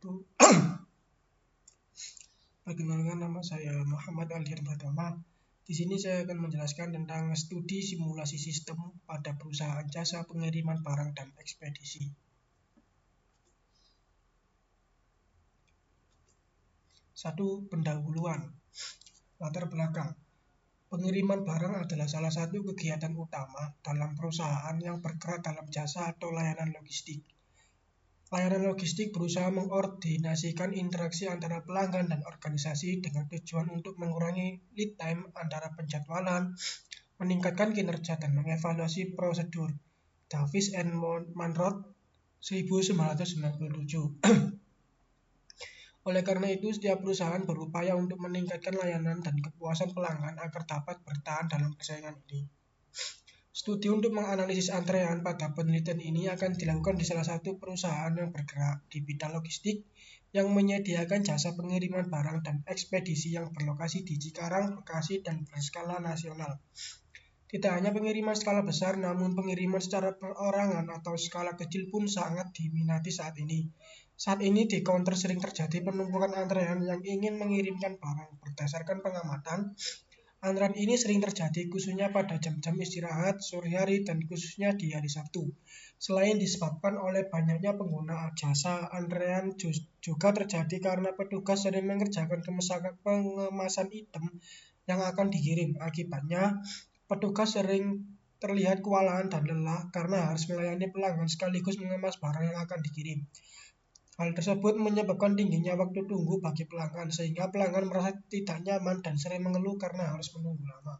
wabarakatuh. Perkenalkan, nama saya Muhammad Aldian Pratama. Di sini saya akan menjelaskan tentang studi simulasi sistem pada perusahaan jasa pengiriman barang dan ekspedisi. Satu, pendahuluan. Latar belakang. Pengiriman barang adalah salah satu kegiatan utama dalam perusahaan yang bergerak dalam jasa atau layanan logistik. Layanan logistik berusaha mengkoordinasikan interaksi antara pelanggan dan organisasi dengan tujuan untuk mengurangi lead time antara penjadwalan, meningkatkan kinerja dan mengevaluasi prosedur. Davis and Monroe 1997. Oleh karena itu, setiap perusahaan berupaya untuk meningkatkan layanan dan kepuasan pelanggan agar dapat bertahan dalam persaingan ini. Studi untuk menganalisis antrean pada penelitian ini akan dilakukan di salah satu perusahaan yang bergerak di bidang logistik yang menyediakan jasa pengiriman barang dan ekspedisi yang berlokasi di Cikarang, Bekasi, dan berskala nasional. Tidak hanya pengiriman skala besar, namun pengiriman secara perorangan atau skala kecil pun sangat diminati saat ini. Saat ini di counter sering terjadi penumpukan antrean yang ingin mengirimkan barang. Berdasarkan pengamatan, antrean ini sering terjadi khususnya pada jam-jam istirahat, sore hari, dan khususnya di hari Sabtu. Selain disebabkan oleh banyaknya pengguna jasa, antrean juga terjadi karena petugas sering mengerjakan pengemasan item yang akan dikirim. Akibatnya, petugas sering terlihat kewalahan dan lelah karena harus melayani pelanggan sekaligus mengemas barang yang akan dikirim. Hal tersebut menyebabkan tingginya waktu tunggu bagi pelanggan, sehingga pelanggan merasa tidak nyaman dan sering mengeluh karena harus menunggu lama.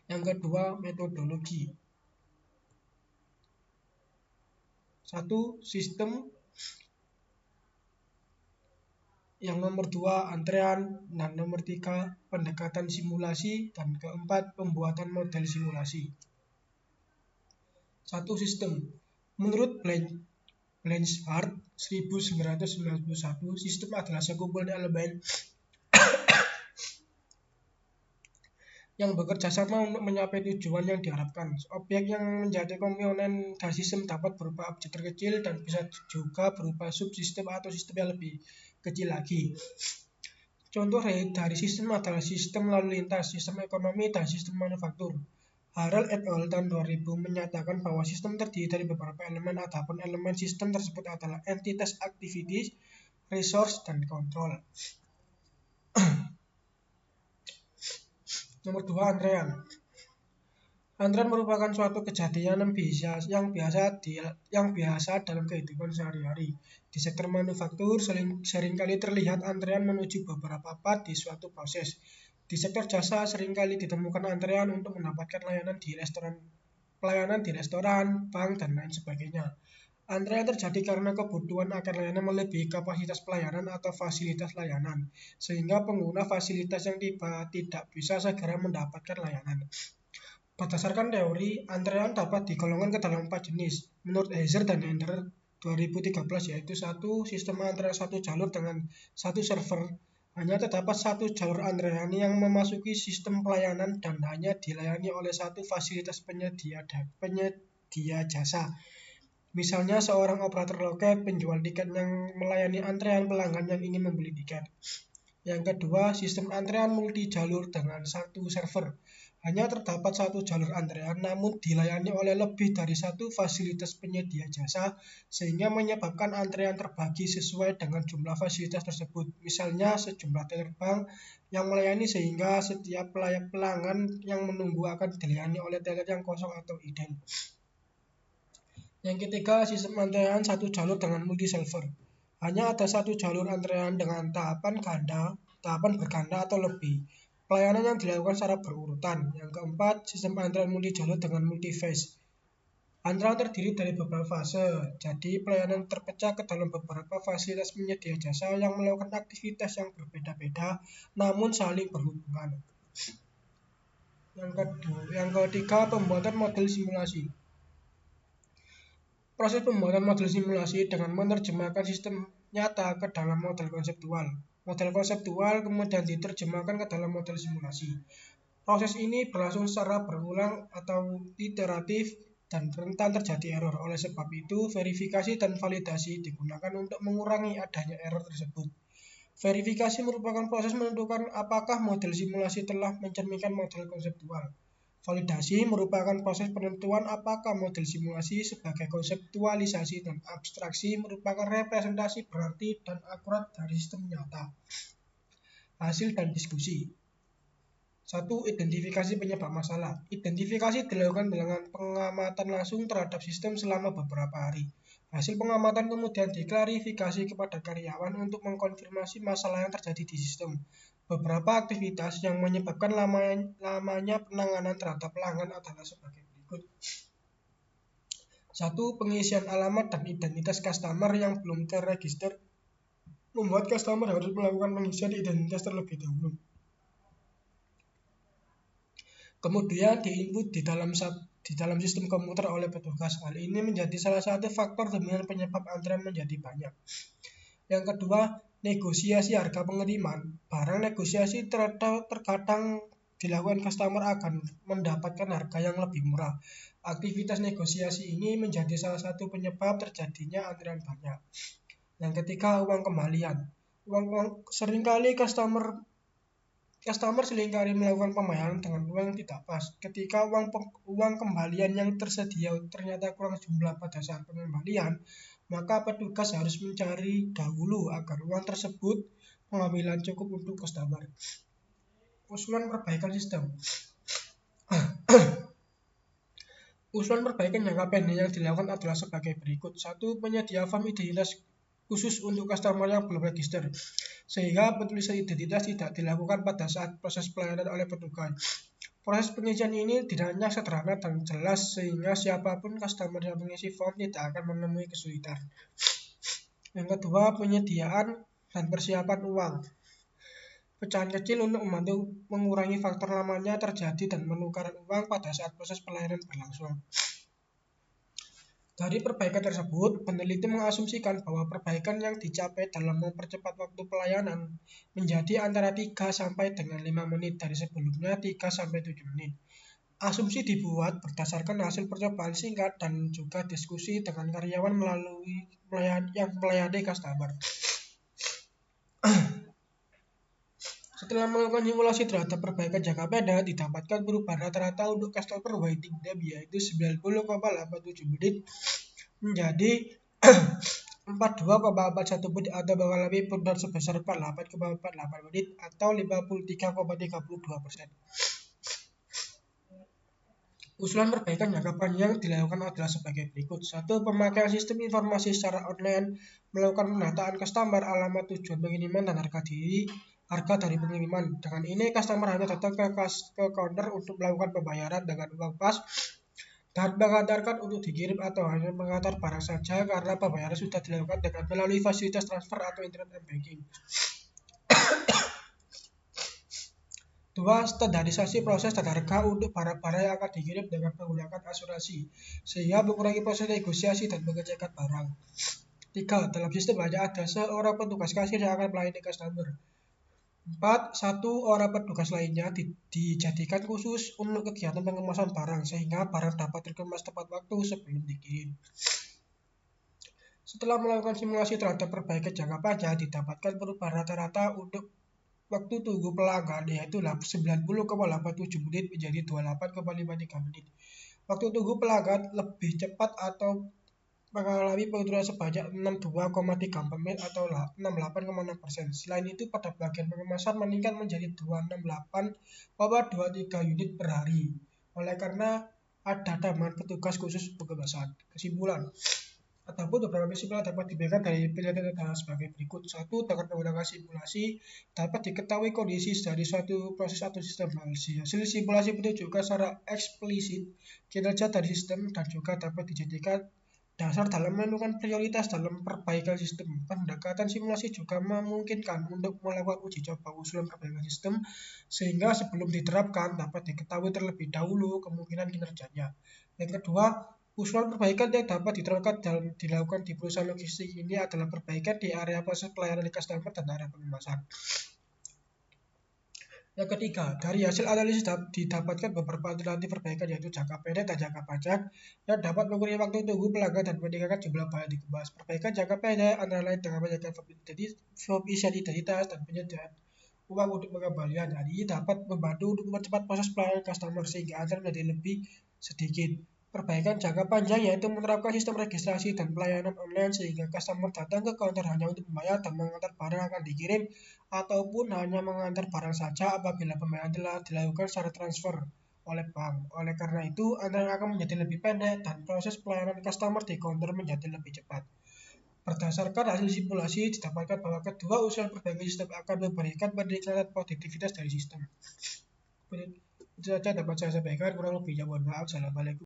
Yang kedua, metodologi. 1. Sistem. Yang nomor 2, antrean. Dan nomor 3, pendekatan simulasi. Dan keempat, pembuatan model simulasi. 1. Sistem. Menurut Blanchard 1991, sistem adalah sekumpulan elemen yang bekerja sama untuk mencapai tujuan yang diharapkan. Objek yang menjadi komponen dari sistem dapat berupa objek terkecil dan bisa juga berupa subsistem atau sistem yang lebih kecil lagi. Contoh dari sistem adalah sistem lalu lintas, sistem ekonomi, dan sistem manufaktur. Harrell et al. Tahun 2000 menyatakan bahwa sistem terdiri dari beberapa elemen, adapun elemen sistem tersebut adalah entitas, activities, resource, dan control. Nomor 2, antrean. Antrean merupakan suatu kejadian yang biasa dalam kehidupan sehari-hari. Di sektor manufaktur seringkali terlihat antrean menuju beberapa part di suatu proses. Di sektor jasa seringkali ditemukan antrean untuk mendapatkan pelayanan di restoran, bank, dan lain sebagainya. Antrean terjadi karena kebutuhan akan layanan melebihi kapasitas pelayanan atau fasilitas layanan, sehingga pengguna fasilitas yang tidak bisa segera mendapatkan layanan. Berdasarkan teori, antrean dapat digolongkan ke dalam 4 jenis. Menurut Heiser dan Ender 2013, yaitu 1. Sistem antrean satu jalur dengan satu server. Hanya terdapat satu jalur antrean yang memasuki sistem pelayanan dan hanya dilayani oleh satu fasilitas penyedia jasa. Misalnya seorang operator loket, penjual tiket yang melayani antrean pelanggan yang ingin membeli tiket. Yang kedua, sistem antrean multi jalur dengan satu server. Hanya terdapat satu jalur antrean namun dilayani oleh lebih dari satu fasilitas penyedia jasa, sehingga menyebabkan antrean terbagi sesuai dengan jumlah fasilitas tersebut. Misalnya sejumlah terbang yang melayani sehingga setiap pelanggan yang menunggu akan dilayani oleh teller yang kosong atau ident. Yang ketiga, sistem antrean satu jalur dengan multi server. Hanya ada satu jalur antrean dengan tahapan berganda atau lebih. Pelayanan yang dilakukan secara berurutan. Yang keempat, sistem antrean multi jalur dengan multi phase. Antrean terdiri dari beberapa fase, jadi pelayanan terpecah ke dalam beberapa fasilitas penyedia jasa yang melakukan aktivitas yang berbeda-beda namun saling berhubungan. Yang ketiga, pembuatan model simulasi. Proses pembuatan model simulasi dengan menerjemahkan sistem nyata ke dalam model konseptual. Model konseptual kemudian diterjemahkan ke dalam model simulasi. Proses ini berlangsung secara berulang atau iteratif dan rentan terjadi error. Oleh sebab itu, verifikasi dan validasi digunakan untuk mengurangi adanya error tersebut. Verifikasi merupakan proses menentukan apakah model simulasi telah mencerminkan model konseptual. Validasi merupakan proses penentuan apakah model simulasi sebagai konseptualisasi dan abstraksi merupakan representasi berarti dan akurat dari sistem nyata. Hasil dan diskusi. 1. Identifikasi penyebab masalah. Identifikasi dilakukan dengan pengamatan langsung terhadap sistem selama beberapa hari. Hasil pengamatan kemudian diklarifikasi kepada karyawan untuk mengkonfirmasi masalah yang terjadi di sistem. Beberapa aktivitas yang menyebabkan lamanya penanganan terhadap pelanggan adalah sebagai berikut. 1. Pengisian alamat dan identitas customer yang belum terregister. Membuat customer harus melakukan pengisian identitas terlebih dahulu. Kemudian diinput di dalam sistem komputer oleh petugas. Hal ini menjadi salah satu faktor dominan penyebab antrian menjadi banyak. Yang kedua, negosiasi harga pengiriman. Barang negosiasi terkadang dilakukan customer akan mendapatkan harga yang lebih murah. Aktivitas negosiasi ini menjadi salah satu penyebab terjadinya antrian banyak. Yang ketiga, uang kembalian. Seringkali customer seringkali melakukan pembayaran dengan uang yang tidak pas. Ketika uang kembalian yang tersedia ternyata kurang jumlah pada saat pengembalian, maka petugas harus mencari dahulu agar uang tersebut pengambilan cukup untuk customer. Usulan perbaikan sistem. Usulan perbaikan jangka pendek yang dilakukan adalah sebagai berikut. 1. Penyedia form identitas khusus untuk customer yang belum register, sehingga penulisan identitas tidak dilakukan pada saat proses pelayanan oleh petugas. Proses pengisian ini tidaknya sederhana dan jelas, sehingga siapapun customer yang mengisi form tidak akan menemui kesulitan. Yang kedua, penyediaan dan persiapan uang. Pecahan kecil untuk membantu mengurangi faktor lamanya terjadi dan penukaran uang pada saat proses pelayanan berlangsung. Dari perbaikan tersebut, peneliti mengasumsikan bahwa perbaikan yang dicapai dalam mempercepat waktu pelayanan menjadi antara 3 sampai dengan 5 menit dari sebelumnya 3 sampai 7 menit. Asumsi dibuat berdasarkan hasil percobaan singkat dan juga diskusi dengan karyawan yang melayani customer. Setelah melakukan simulasi terhadap perbaikan jangka pendek, didapatkan perubahan rata-rata untuk customer waiting time yaitu 90,87 menit menjadi 42,41 menit atau mengalami penurunan sebesar 48,48 menit atau 53,32%. Usulan perbaikan jangka panjang dilakukan adalah sebagai berikut. 1. Pemakaian sistem informasi secara online, melakukan penataan customer, alamat tujuan pengiriman, dan harga dari pengiriman. Dengan ini, customer hanya datang ke counter untuk melakukan pembayaran dengan uang pas dan mengantarkan untuk dikirim atau hanya mengantar barang saja karena pembayaran sudah dilakukan dengan melalui fasilitas transfer atau internet banking. 2. Standarisasi proses dan harga untuk barang-barang yang akan dikirim dengan menggunakan asuransi, sehingga mengurangi proses negosiasi dan pengecekan barang. 3. Dalam sistem hanya ada seorang petugas kasir yang akan melayani customer. 4. 1 orang petugas lainnya dijadikan khusus untuk kegiatan pengemasan barang, sehingga barang dapat dikemas tepat waktu sebelum dikirim. Setelah melakukan simulasi terhadap perbaikan jangka panjang, didapatkan perubahan rata-rata untuk waktu tunggu pelanggan yaitu 90,87 menit menjadi 28,53 menit. Waktu tunggu pelanggan lebih cepat atau mengalami penurunan sebanyak 62,3 menit atau 68,6%. Selain itu, pada bagian pengemasan meningkat menjadi 268,23 unit per hari. Oleh karena ada tambahan petugas khusus pengemasan. Kesimpulan ataupun beberapa kesimpulan dapat diberikan dari penelitian adalah sebagai berikut. 1. Dengan menggunakan simulasi dapat diketahui kondisi dari suatu proses atau sistem. Hasil simulasi menunjukkan secara eksplisit kinerja dari sistem dan juga dapat dijadikan dasar dalam menentukan prioritas dalam perbaikan sistem. Pendekatan simulasi juga memungkinkan untuk melakukan uji coba usulan perbaikan sistem, sehingga sebelum diterapkan dapat diketahui terlebih dahulu kemungkinan kinerjanya. Yang kedua, usulan perbaikan yang dapat diterapkan dan dilakukan di perusahaan logistik ini adalah perbaikan di area proses pelayanan customer dan area pengemasan. Yang ketiga, dari hasil analisis didapatkan beberapa alternatif perbaikan yaitu jangka pendek dan jangka panjang yang dapat mengurangi waktu tunggu pelanggan dan meningkatkan jumlah barang dikemas. Perbaikan jangka pendek antara lain dengan menjaga identitas dan penyediaan uang untuk pengembalian. Hal ini dapat membantu untuk mempercepat proses pelayanan customer sehingga antrian menjadi lebih sedikit. Perbaikan jangka panjang yaitu menerapkan sistem registrasi dan pelayanan online sehingga customer datang ke counter hanya untuk membayar dan mengantar barang akan dikirim ataupun hanya mengantar barang saja apabila pembayaran telah dilakukan secara transfer oleh bank. Oleh karena itu, antrean akan menjadi lebih pendek dan proses pelayanan customer di counter menjadi lebih cepat. Berdasarkan hasil simulasi, didapatkan bahwa kedua usulan perbaikan sistem akan memberikan peningkatan produktivitas dari sistem. Itu saja dapat saya sampaikan, kurang lebihnya mohon maaf. Assalamualaikum.